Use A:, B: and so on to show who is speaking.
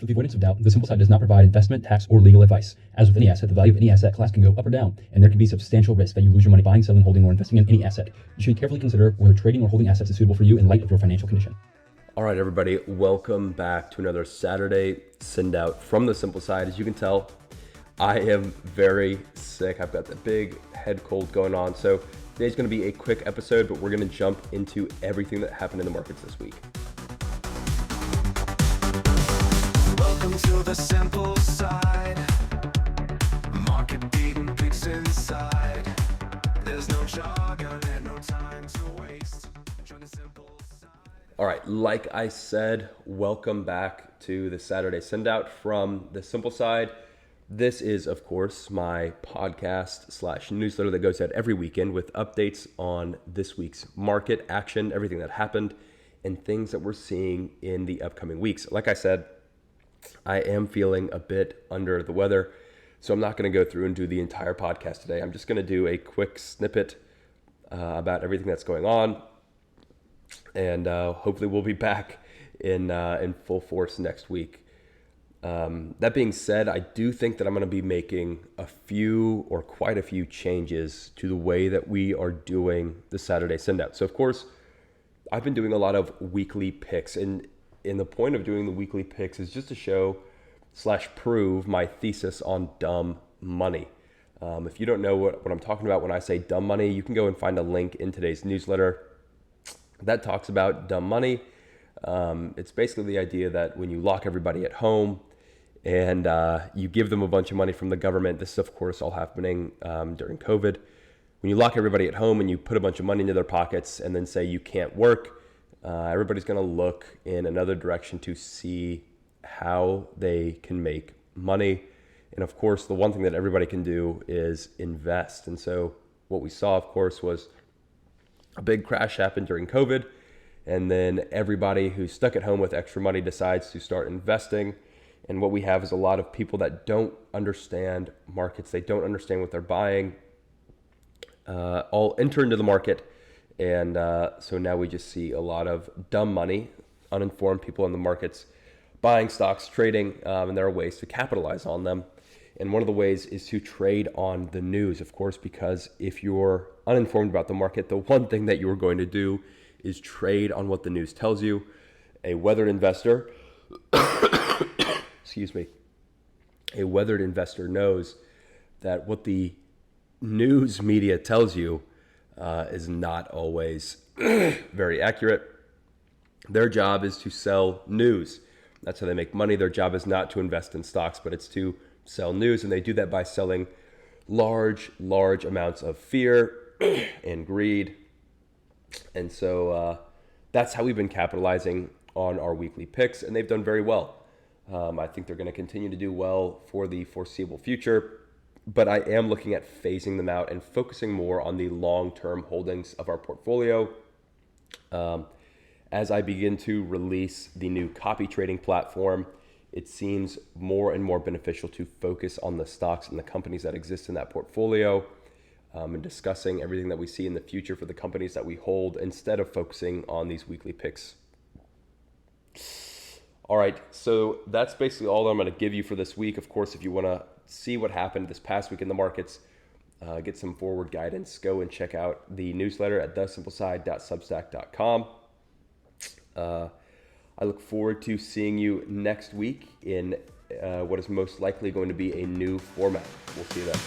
A: For the avoidance of doubt, the Simple Side does not provide investment, tax, or legal advice. As with any asset, the value of any asset class can go up or down, and there can be substantial risk that you lose your money buying, selling, holding, or investing in any asset. You should carefully consider whether trading or holding assets is suitable for you in light of your financial condition.
B: All right, everybody, welcome back to another Saturday Sendout from the Simple Side. As you can tell, I am very sick. I've got the big head cold going on. So today's going to be a quick episode, but we're going to jump into everything that happened in the markets this week.
C: Welcome to the Simple Side. Market beating picks inside. There's no jargon and no time to waste. Join the Simple Side.
B: All right, like I said, welcome back to the Saturday Sendout from the Simple Side. This is, of course, my podcast / newsletter that goes out every weekend with updates on this week's market action, everything that happened, and things that we're seeing in the upcoming weeks. Like I said, I am feeling a bit under the weather, so I'm not going to go through and do the entire podcast today. I'm just going to do a quick snippet about everything that's going on, and hopefully we'll be back in full force next week. That being said, I do think that I'm going to be making quite a few changes to the way that we are doing the Saturday Sendout. So, of course, I've been doing a lot of weekly picks, and the point of doing the weekly picks is just to show / prove my thesis on dumb money. If you don't know what I'm talking about when I say dumb money, you can go and find a link in today's newsletter that talks about dumb money. It's basically the idea that when you lock everybody at home and you give them a bunch of money from the government, this is of course all happening during COVID. When you lock everybody at home and you put a bunch of money into their pockets and then say you can't work, everybody's going to look in another direction to see how they can make money. And of course, the one thing that everybody can do is invest. And so what we saw, of course, was a big crash happen during COVID. And then everybody who's stuck at home with extra money decides to start investing. And what we have is a lot of people that don't understand markets. They don't understand what they're buying. All enter into the market. And so now we just see a lot of dumb money, uninformed people in the markets buying stocks, trading, and there are ways to capitalize on them. And one of the ways is to trade on the news, of course, because if you're uninformed about the market, the one thing that you're going to do is trade on what the news tells you. A weathered investor, a weathered investor knows that what the news media tells you is not always very accurate. Their job is to sell news. That's how they make money. Their job is not to invest in stocks, but it's to sell news. And they do that by selling large amounts of fear and greed. And so that's how we've been capitalizing on our weekly picks, and they've done very well. I think they're going to continue to do well for the foreseeable future. But I am looking at phasing them out and focusing more on the long-term holdings of our portfolio. As I begin to release the new copy trading platform, it seems more and more beneficial to focus on the stocks and the companies that exist in that portfolio, and discussing everything that we see in the future for the companies that we hold instead of focusing on these weekly picks. All right, so that's basically all I'm going to give you for this week. Of course, if you want to see what happened this past week in the markets, get some forward guidance, go and check out the newsletter at thesimpleside.substack.com. I look forward to seeing you next week in what is most likely going to be a new format. We'll see you then.